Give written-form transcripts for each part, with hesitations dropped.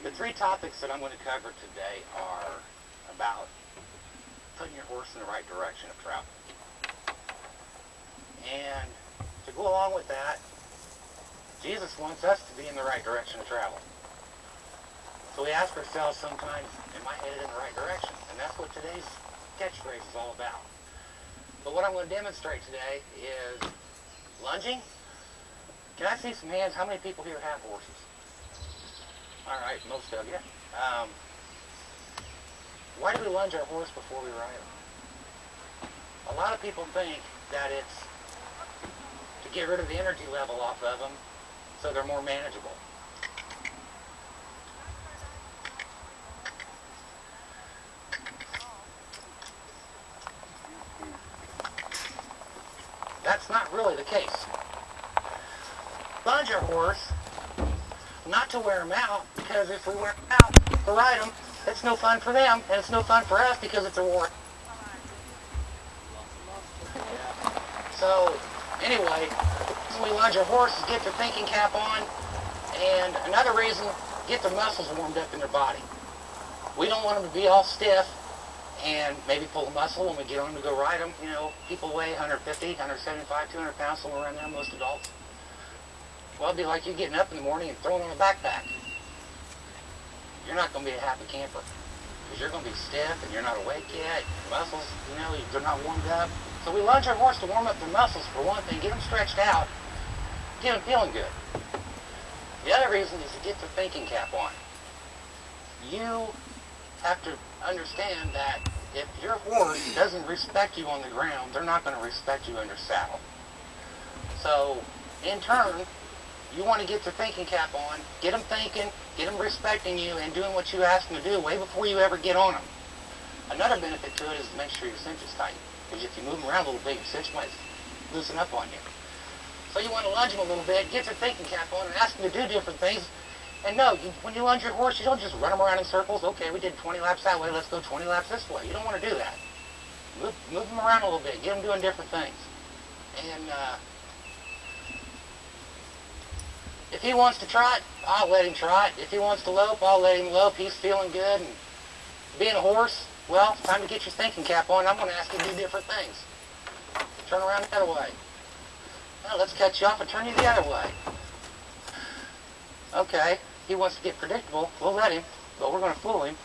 The three topics that I'm going to cover today are about putting your horse in the right direction of travel. And to go along with that, Jesus wants us to be in the right direction of travel. So we ask ourselves sometimes, am I headed in the right direction? And that's what today's catchphrase is all about. But what I'm going to demonstrate today is lunging. Can I see some hands? How many people here have horses? All right, most of you. Why do we lunge our horse before we ride him? A lot of people think that it's to get rid of the energy level off of them so they're more manageable. That's not really the case. Lunge our horse, not to wear them out, because if we wear them out to ride them, it's no fun for them, and it's no fun for us because it's a war. So, anyway, when we lunge our horses, get their thinking cap on, and another reason, get their muscles warmed up in their body. We don't want them to be all stiff and maybe pull a muscle when we get on them to go ride them. You know, people weigh 150, 175, 200 pounds, somewhere around there, most adults. Well, it'd be like you getting up in the morning and throwing on a backpack. You're not going to be a happy camper because you're going to be stiff and you're not awake yet. Your muscles, you know, they're not warmed up. So we lunge our horse to warm up their muscles for one thing, get them stretched out, get them feeling good. The other reason is to get their thinking cap on. You have to understand that if your horse doesn't respect you on the ground, they're not going to respect you under saddle. So, in turn, you want to get their thinking cap on, get them thinking, get them respecting you, and doing what you ask them to do way before you ever get on them. Another benefit to it is to make sure your cinch is tight, because if you move them around a little bit, your cinch might loosen up on you. So you want to lunge them a little bit, get their thinking cap on, and ask them to do different things. And no, when you lunge your horse, you don't just run them around in circles. Okay, we did 20 laps that way, let's go 20 laps this way. You don't want to do that. Move them around a little bit, get them doing different things. And if he wants to trot, I'll let him trot. If he wants to lope, I'll let him lope. He's feeling good. And being a horse, well, it's time to get your thinking cap on. I'm going to ask you to do different things. Turn around the other way. Well, let's cut you off and turn you the other way. Okay, he wants to get predictable. We'll let him, but we're going to fool him.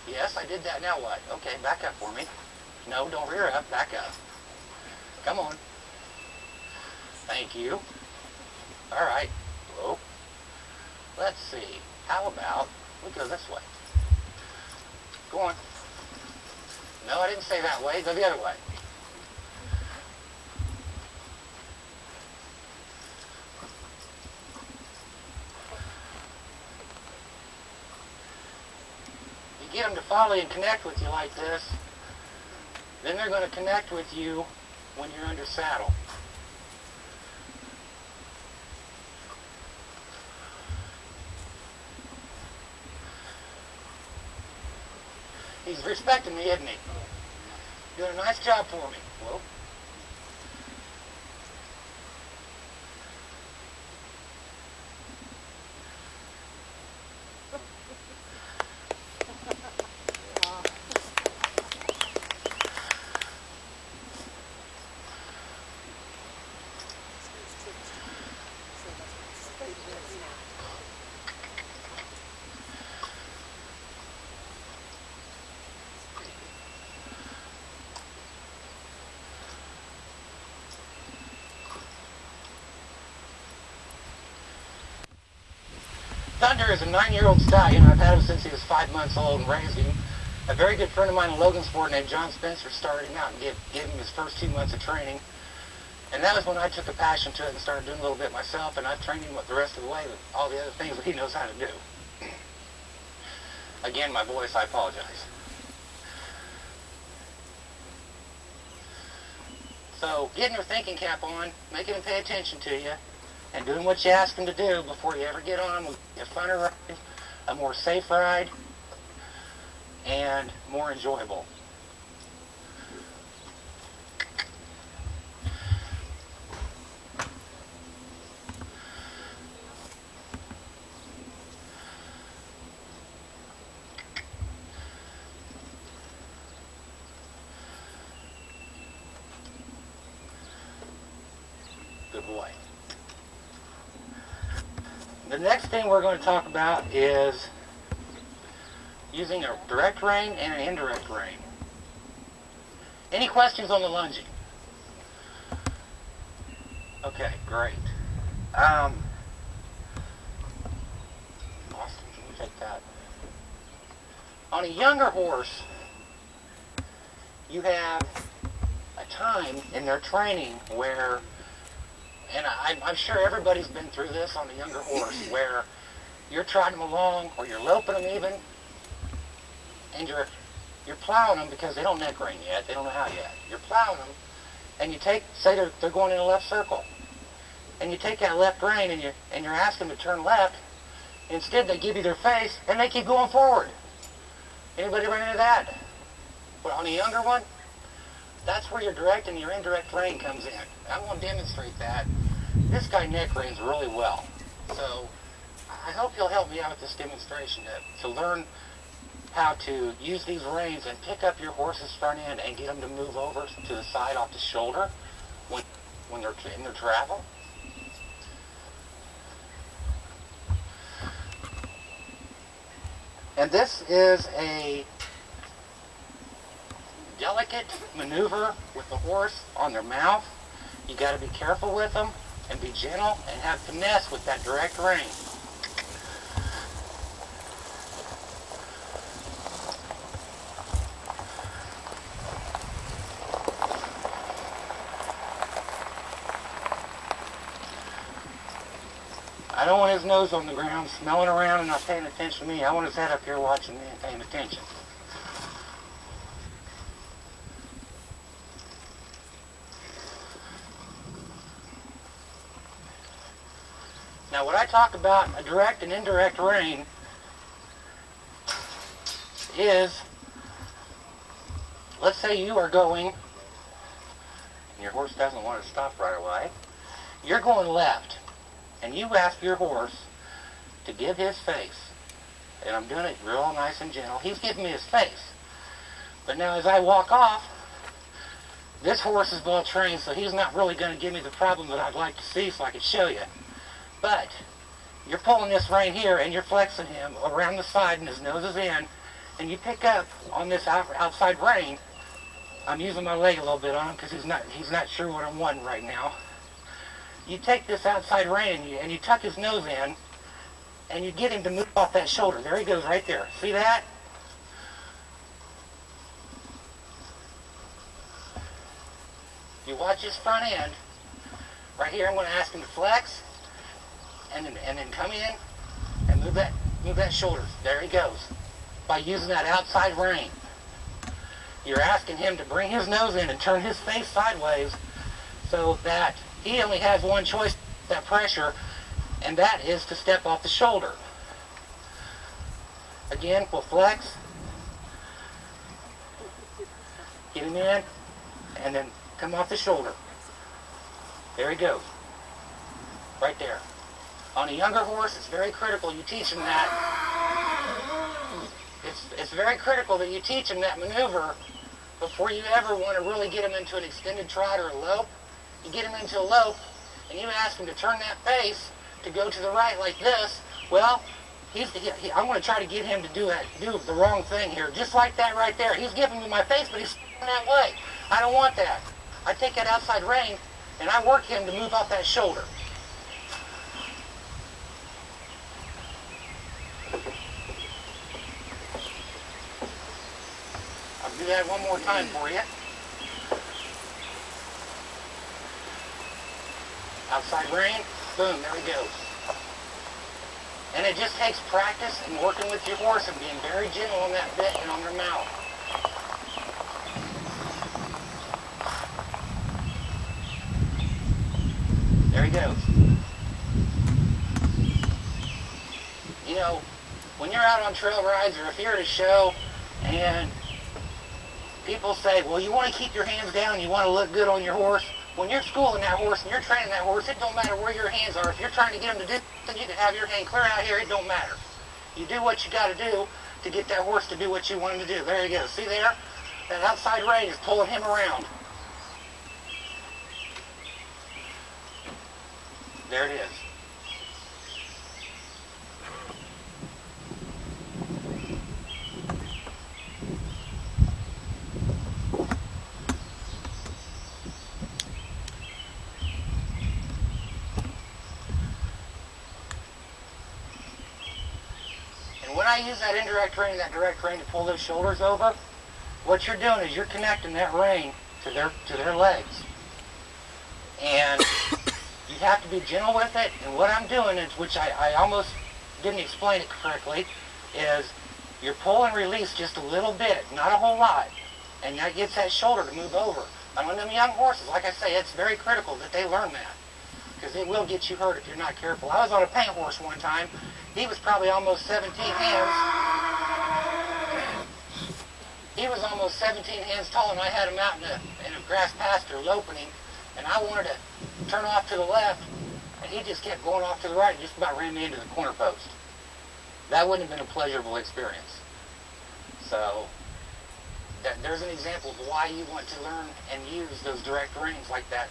Yes, I did that. Now what? Okay, back up for me. No, don't rear up. Back up. Come on. Thank you. All right. Whoa. Let's see. How about we go this way? Go on. No, I didn't say that way. Go the other way. You get them to follow and connect with you like this, then they're going to connect with you when you're under saddle. He's respecting me, isn't he? Doing a nice job for me. Whoa. Thunder is a 9-year-old stallion. I've had him since he was 5 months old and raised him. A very good friend of mine in Logansport named John Spencer started him out and gave him his first 2 months of training. And that was when I took a passion to it and started doing a little bit myself, and I've trained him the rest of the way with all the other things that he knows how to do. Again, my voice, I apologize. So, getting your thinking cap on, making him pay attention to you, and doing what you ask him to do before you ever get on him will be a funner ride, a more safe ride, and more enjoyable. Good boy. The next thing we're going to talk about is using a direct rein and an indirect rein. Any questions on the lunging? Okay, great. Austin, can you take that? On a younger horse, you have a time in their training where, and I'm sure everybody's been through this on a younger horse, where you're trotting them along or you're loping them even, and you're plowing them because they don't neck rein yet, they don't know how yet. You're plowing them, and you take, say they're going in a left circle, and you take that left rein and you're asking them to turn left. Instead, they give you their face and they keep going forward. Anybody run into that? But on a younger one, that's where your direct and your indirect rein comes in. I want to demonstrate that. This guy neck reins really well, so I hope you'll help me out with this demonstration to learn how to use these reins and pick up your horse's front end and get them to move over to the side off the shoulder when they're in their travel. And this is a delicate maneuver with the horse on their mouth. You got to be careful with them and be gentle and have finesse with that direct rein. I don't want his nose on the ground, smelling around and not paying attention to me. I want his head up here watching me and paying attention. Now, when I talk about a direct and indirect rein, is, let's say you are going, and your horse doesn't want to stop right away, you're going left. And you ask your horse to give his face. And I'm doing it real nice and gentle. He's giving me his face. But now as I walk off, this horse is well trained, so he's not really going to give me the problem that I'd like to see, so I can show you. But you're pulling this rein here and you're flexing him around the side and his nose is in, and you pick up on this outside rein. I'm using my leg a little bit on him because he's not sure what I'm wanting right now. You take this outside rein and you tuck his nose in and you get him to move off that shoulder. There he goes right there. See that? You watch his front end. Right here I'm going to ask him to flex and then come in and move that shoulder. There he goes. By using that outside rein. You're asking him to bring his nose in and turn his face sideways so that he only has one choice, that pressure, and that is to step off the shoulder. Again, we'll flex, get him in, and then come off the shoulder. There he goes. Right there. On a younger horse, it's very critical you teach him that. It's very critical that you teach him that maneuver before you ever want to really get him into an extended trot or a lope. You get him into a lope, and you ask him to turn that face to go to the right like this. Well, I'm going to try to get him to do the wrong thing here, just like that right there. He's giving me my face, but he's that way. I don't want that. I take that outside rein, and I work him to move off that shoulder. I'll do that one more time for you. Outside rein, boom, there he goes. And it just takes practice and working with your horse and being very gentle on that bit and on their mouth. There he goes. You know, when you're out on trail rides or if you're at a show and people say, well, you want to keep your hands down, you want to look good on your horse. When you're schooling that horse and you're training that horse, it don't matter where your hands are. If you're trying to get him to do something, you can have your hand clear out here, it don't matter. You do what you got to do to get that horse to do what you want him to do. There you go. See there? That outside rein is pulling him around. There it is. And when I use that indirect rein and that direct rein to pull those shoulders over, what you're doing is you're connecting that rein to their legs. And you have to be gentle with it. And what I'm doing is, which I almost didn't explain it correctly, is you're pull and release just a little bit, not a whole lot. And that gets that shoulder to move over. And on them young horses, like I say, it's very critical that they learn that, because it will get you hurt if you're not careful. I was on a paint horse one time. He was probably almost 17 hands. He was almost 17 hands tall, and I had him out in a grass pasture loping him, and I wanted to turn off to the left, and he just kept going off to the right and just about ran me into the corner post. That wouldn't have been a pleasurable experience. So there's an example of why you want to learn and use those direct reins like that,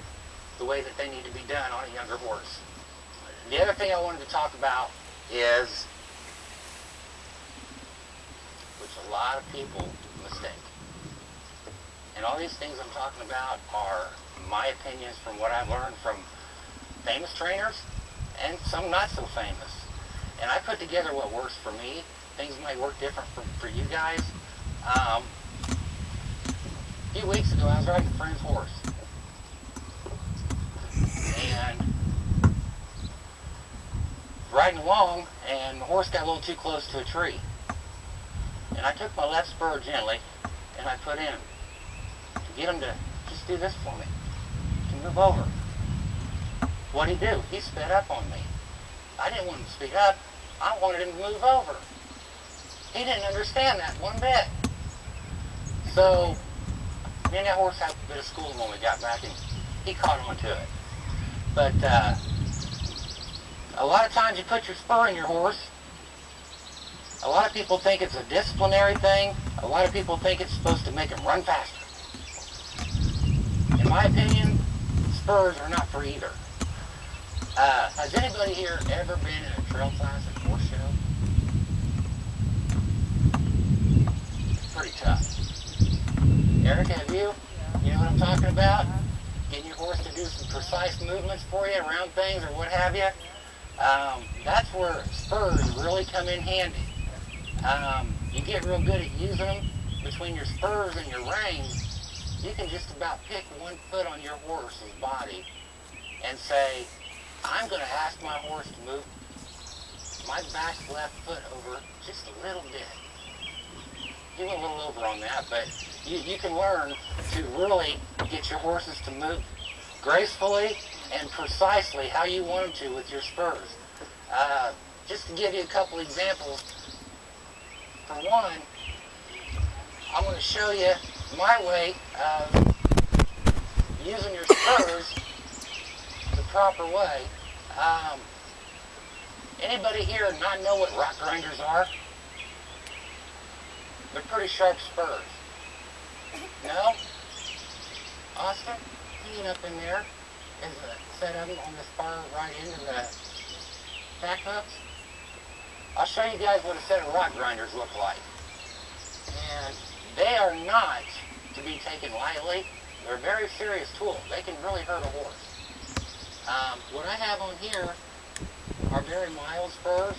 the way that they need to be done on a younger horse. The other thing I wanted to talk about is, which a lot of people mistake. And all these things I'm talking about are my opinions from what I've learned from famous trainers and some not so famous. And I put together what works for me. Things might work different for you guys. A few weeks ago I was riding a friend's horse. And riding along, and the horse got a little too close to a tree. And I took my left spur gently, and I put in to get him to just do this for me, to move over. What'd he do? He sped up on me. I didn't want him to speed up. I wanted him to move over. He didn't understand that one bit. So, me and that horse had a bit of schooling when we got back, and he caught on to it. But a lot of times you put your spur in your horse. A lot of people think it's a disciplinary thing. A lot of people think it's supposed to make them run faster. In my opinion, spurs are not for either. Has anybody here ever been in a trail class at horse show? It's pretty tough. Erica, have you? You know what I'm talking about? Getting your horse to do some precise movements for you around things or what have you. That's where spurs really come in handy. You get real good at using them between your spurs and your reins. You can just about pick one foot on your horse's body and say, I'm going to ask my horse to move my back left foot over just a little bit. You went a little over on that, but you can learn to really get your horses to move gracefully and precisely how you want them to with your spurs. Just to give you a couple examples, for one, I'm going to show you my way of using your spurs the proper way. Anybody here not know what rock grinders are? They're pretty sharp spurs. No? Austin, you get up in there. Is a set of them on this bar right into the back hooks. I'll show you guys what a set of rock grinders look like. And they are not to be taken lightly. They're a very serious tool. They can really hurt a horse. What I have on here are very mild spurs.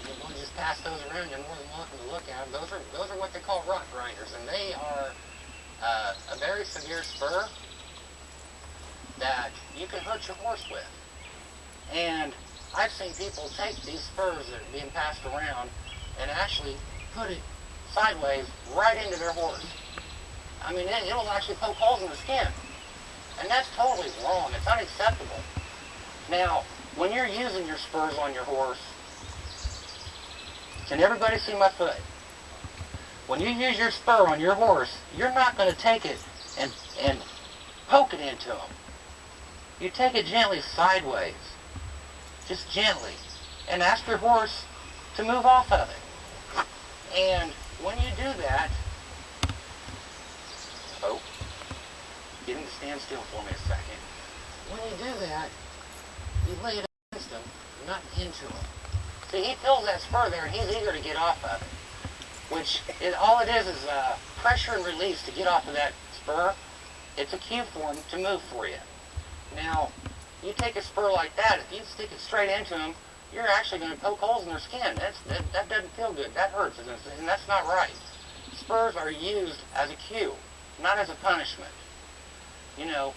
You want to just pass those around, you're more than welcome to look at them. Those are what they call rock grinders, and they are a very severe spur that you can hurt your horse with. And I've seen people take these spurs that are being passed around and actually put it sideways right into their horse. I mean, it'll actually poke holes in the skin. And that's totally wrong. It's unacceptable. Now, when you're using your spurs on your horse, can everybody see my foot? When you use your spur on your horse, you're not going to take it and poke it into him. You take it gently sideways, just gently, and ask your horse to move off of it. And when you do that, get him to stand stand still for me a second. When you do that, you lay it against him, not into him. See, he feels that spur there, and he's eager to get off of it. All it is pressure and release to get off of that spur. It's a cue for him to move for you. Now, you take a spur like that, if you stick it straight into them, you're actually going to poke holes in their skin. That doesn't feel good. That hurts, and that's not right. Spurs are used as a cue, not as a punishment. You know,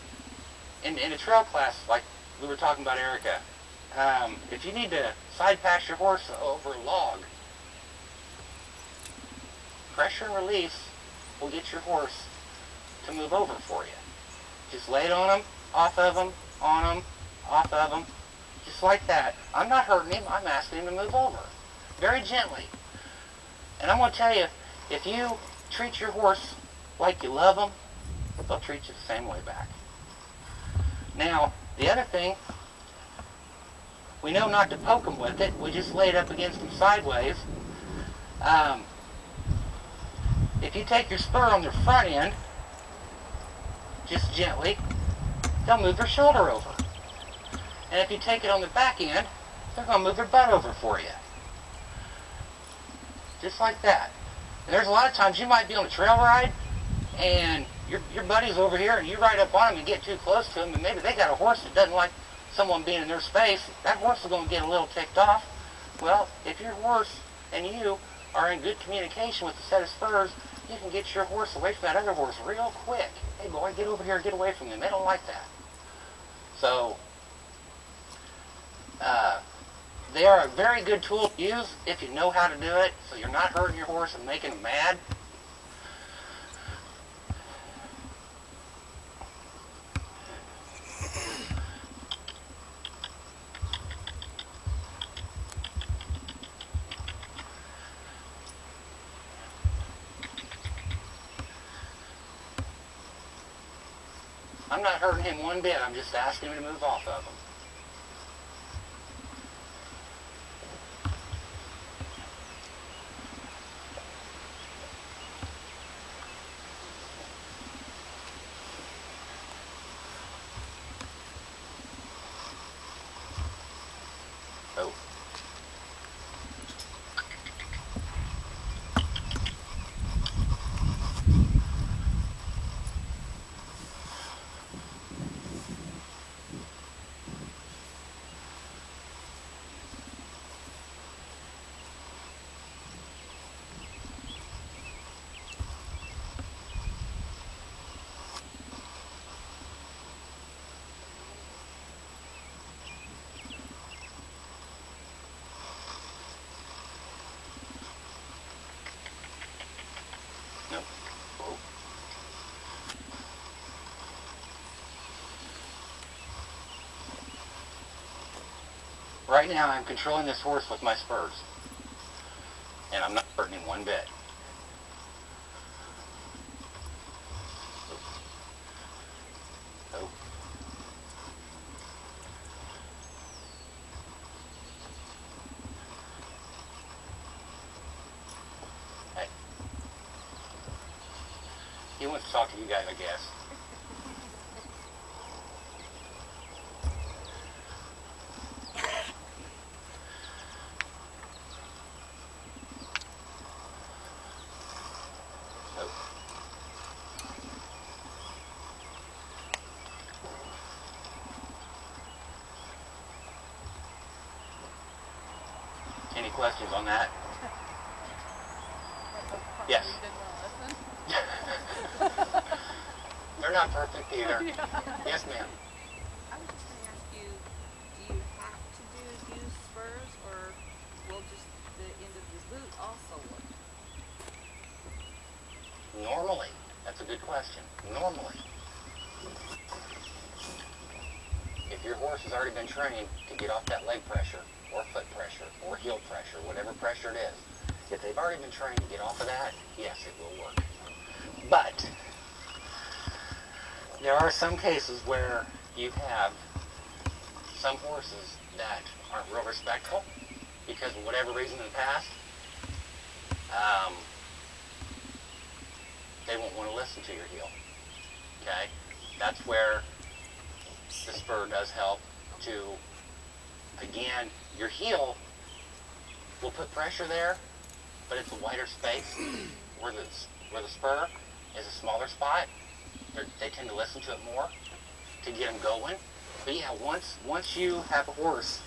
in a trail class, like we were talking about Erica, if you need to side pass your horse over a log, pressure and release will get your horse to move over for you. Just lay it on him, off of him, on him, off of him, just like that. I'm not hurting him, I'm asking him to move over. Very gently. And I'm going to tell you, if you treat your horse like you love him, they'll treat you the same way back. Now, the other thing, we know not to poke him with it. We just lay it up against him sideways. If you take your spur on their front end, just gently, they'll move their shoulder over. And if you take it on the back end, they're going to move their butt over for you. Just like that. And there's a lot of times you might be on a trail ride, and your buddy's over here, and you ride up on him and get too close to him, and maybe they got a horse that doesn't like someone being in their space. That horse is going to get a little ticked off. Well, if your horse and you are in good communication with a set of spurs, you can get your horse away from that other horse real quick. Hey boy, get over here, get away from them. They don't like that. So, they are a very good tool to use if you know how to do it, so you're not hurting your horse and making him mad. I'm not hurting him one bit. I'm just asking him to move off of him. Oh. Nope. Oh. Right now I'm controlling this horse with my spurs, and I'm not hurting him one bit. Oh. Hey. He wants to talk to you guys, I guess. Any questions on that? Yes. They're not perfect either. Yes, ma'am. I was just going to ask you, do you have to use spurs, or will just the end of your boot also work? Normally, that's a good question. Normally, if your horse has already been trained to get off that leg pressure, or foot pressure, or heel pressure, whatever pressure it is, if they've already been trained to get off of that, yes, it will work. But there are some cases where you have some horses that aren't real respectful because of whatever reason in the past. They won't want to listen to your heel. Okay? that's where the spur does help to, again, your heel will put pressure there, but it's a wider space where the spur is a smaller spot. They tend to listen to it more to get them going. But yeah, once you have a horse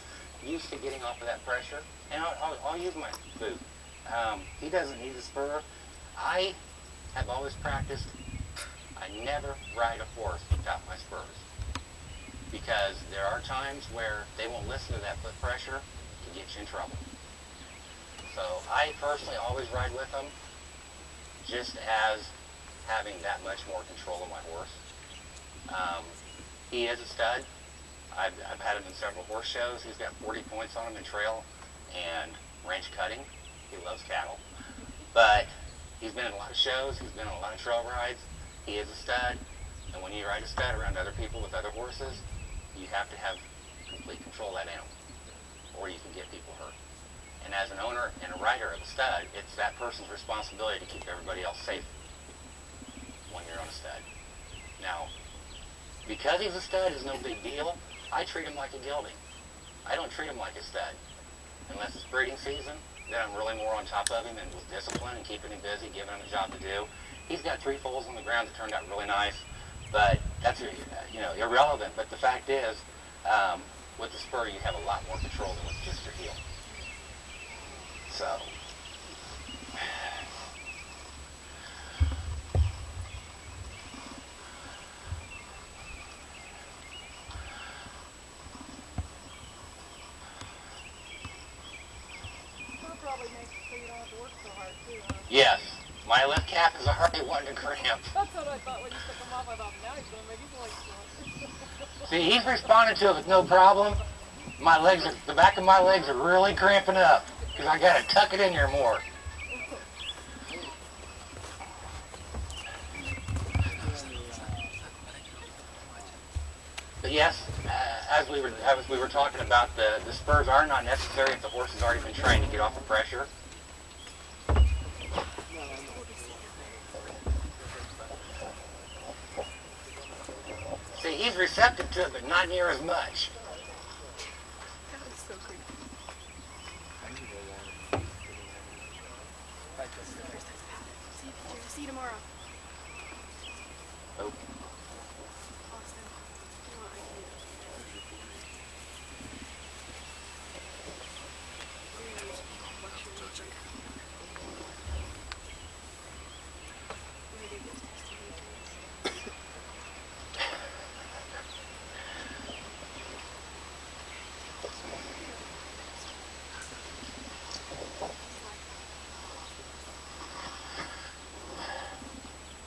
used to getting off of that pressure, and I'll use my boot. He doesn't need the spur. I have always practiced, I never ride a horse without my spurs. Because there are times where they won't listen to that foot pressure to get you in trouble. So I personally always ride with them, just as having that much more control of my horse. He is a stud. I've had him in several horse shows. He's got 40 points on him in trail and ranch cutting. He loves cattle. But he's been in a lot of shows. He's been on a lot of trail rides. He is a stud. And when you ride a stud around other people with other horses, you have to have complete control of that animal, or you can get people hurt. And as an owner and a rider of a stud, it's that person's responsibility to keep everybody else safe when you're on a stud. Now, because he's a stud is no big deal, I treat him like a gelding. I don't treat him like a stud. Unless it's breeding season, then I'm really more on top of him and with discipline and keeping him busy, giving him a job to do. He's got 3 foals on the ground that turned out really nice, but that's irrelevant. But the fact is, with the spur, you have a lot more control than with just your heel. So, probably makes it so you don't have to work so hard too, huh? yes, my left calf is already wanting to cramp. That's what I thought when you took them off. I thought, now he's going to make his legs sore. See, he's responding to it with no problem. The back of my legs are really cramping up because I got to tuck it in there more. But yes, as we were talking about, the spurs are not necessary if the horse has already been trained to get off the pressure. See, he's receptive to it, but not near as much. That was so creepy. See you tomorrow. Oh. Austin, you want idea? We're gonna use luxury music. We're gonna do this testing.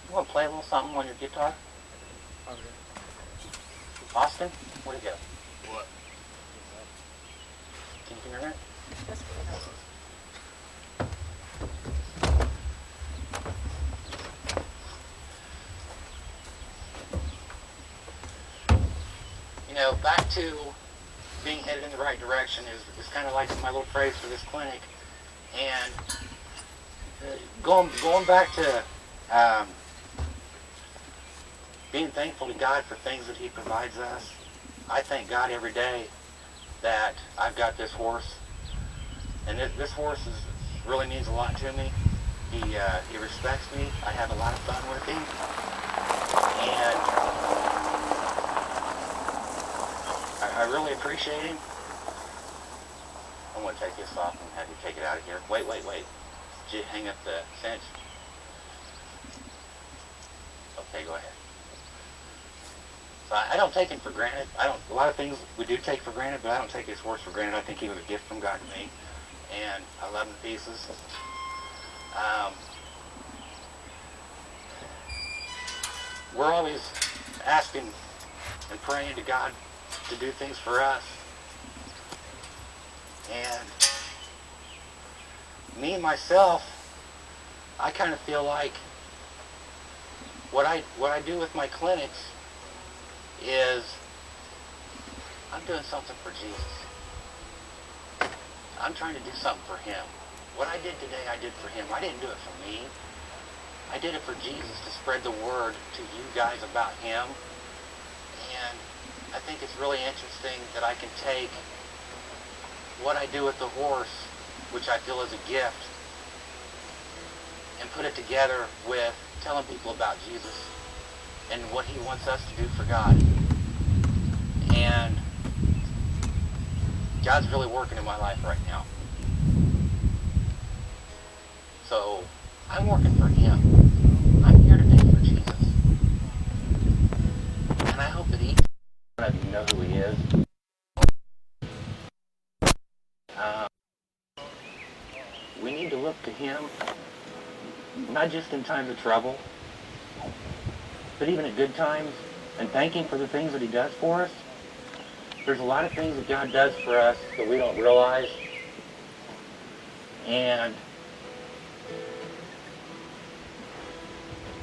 You want to play a little something on your guitar? Okay. Austin, where'd it go? What? Can you hear it? That's what I know. You know, back to being headed in the right direction is kind of like my little phrase for this clinic. And going back to being thankful to God for things that He provides us. I thank God every day that I've got this horse, and this horse really means a lot to me. He respects me. I have a lot of fun with him, and I really appreciate him. I'm going to take this off and have you take it out of here. Wait. Did you hang up the cinch? Okay, go ahead. So I don't take him for granted. A lot of things we do take for granted, but I don't take his horse for granted. I think he was a gift from God to me, and I love him to pieces. We're always asking and praying to God to do things for us. And me myself, I kind of feel like what I do with my clinics is I'm doing something for Jesus. I'm trying to do something for Him. What I did today, I did for Him. I didn't do it for me. I did it for Jesus, to spread the word to you guys about Him I think it's really interesting that I can take what I do with the horse, which I feel is a gift, and put it together with telling people about Jesus and what he wants us to do for God. And God's really working in my life right now. So I'm working for him. I'm here today for Jesus. And I hope that each one of you know who he is. We need to look to him, not just in times of trouble, but even at good times, and thank him for the things that he does for us. There's a lot of things that God does for us that we don't realize. And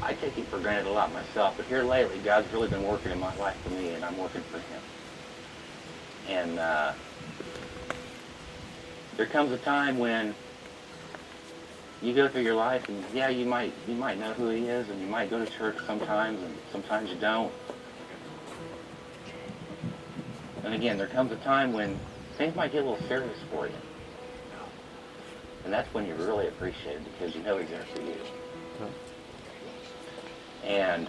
I take it for granted a lot myself, but here lately, God's really been working in my life for me, and I'm working for him. And there comes a time when you go through your life, and yeah, you might know who he is, and you might go to church sometimes, and sometimes you don't. And again, there comes a time when things might get a little serious for you. And that's when you really appreciate it, because you know he's there for you. And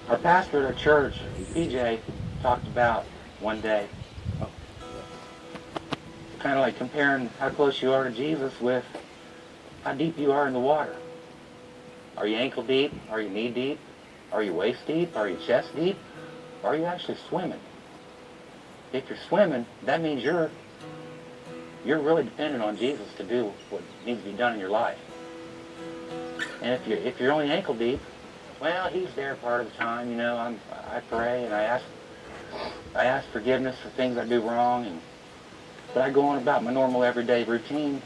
our pastor at our church, PJ, talked about one day, kind of like comparing how close you are to Jesus with how deep you are in the water. Are you ankle deep? Are you knee deep? Are you waist deep? Are you chest deep? Or are you actually swimming? If you're swimming, that means you're really dependent on Jesus to do what needs to be done in your life. And if you're only ankle deep, well, he's there part of the time. You know, I pray and I ask forgiveness for things I do wrong, but I go on about my normal everyday routine.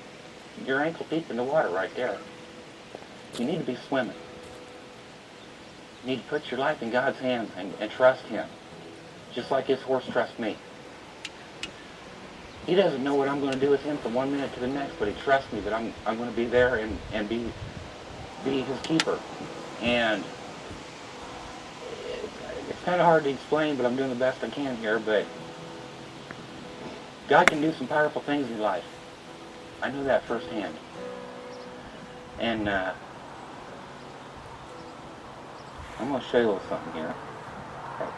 You're ankle deep in the water right there. You need to be swimming. You need to put your life in God's hands and trust him, just like his horse trusts me. He doesn't know what I'm going to do with him from one minute to the next, but he trusts me that I'm going to be there and be his keeper. And it's kind of hard to explain, but I'm doing the best I can here. But God can do some powerful things in your life. I know that firsthand. And I'm going to show you a little something here. Okay.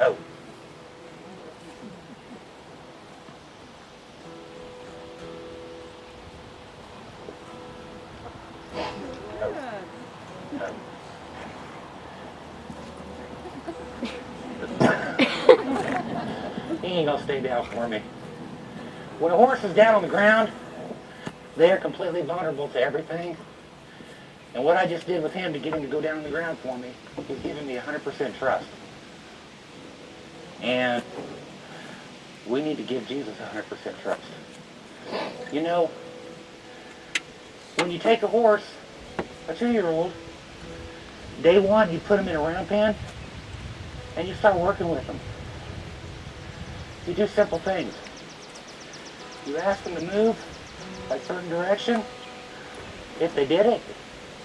Oh. He ain't gonna stay down for me. When a horse is down on the ground, they are completely vulnerable to everything. And what I just did with him to get him to go down on the ground for me, he's giving me 100% trust. And we need to give Jesus 100% trust. You know, when you take a horse, a 2-year-old, day one, you put him in a round pen, and you start working with him. You do simple things. You ask them to move a certain direction. If they did it,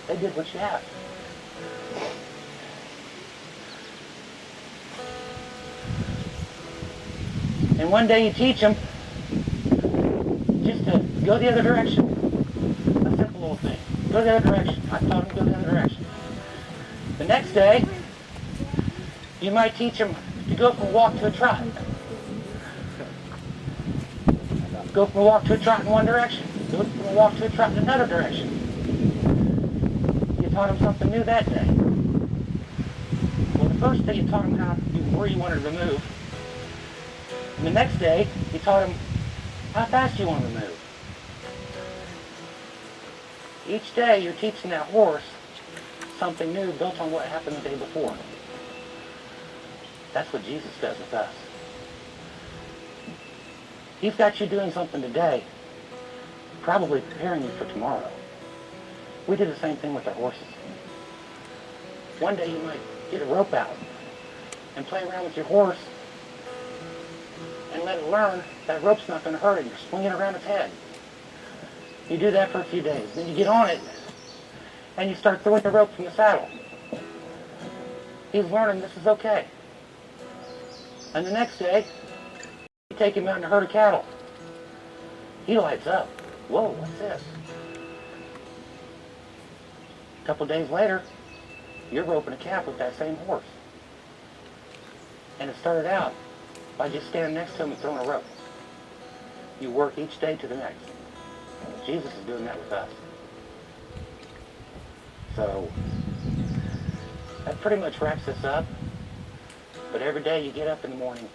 they did what you asked. And one day you teach them just to go the other direction. A simple little thing. Go the other direction. I taught them to go the other direction. The next day, you might teach them to go from a walk to a trot. Go from a walk to a trot in one direction. Go from a walk to a trot in another direction. You taught them something new that day. Well, the first day you taught them where you wanted to move. And the next day, you taught them how fast you wanted to move. Each day, you're teaching that horse something new built on what happened the day before. That's what Jesus does with us. He's got you doing something today probably preparing you for tomorrow. We do the same thing with our horses. One day you might get a rope out and play around with your horse and let it learn that rope's not going to hurt it. You're swinging around its head. You do that for a few days. Then you get on it and you start throwing the rope from the saddle. He's learning this is okay. And the next day, you take him out in a herd of cattle. He lights up. Whoa, what's this? A couple days later, you're roping a calf with that same horse. And it started out by just standing next to him and throwing a rope. You work each day to the next. Jesus is doing that with us. So, that pretty much wraps this up. But every day you get up in the morning,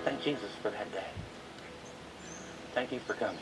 thank Jesus for that day. Thank you for coming.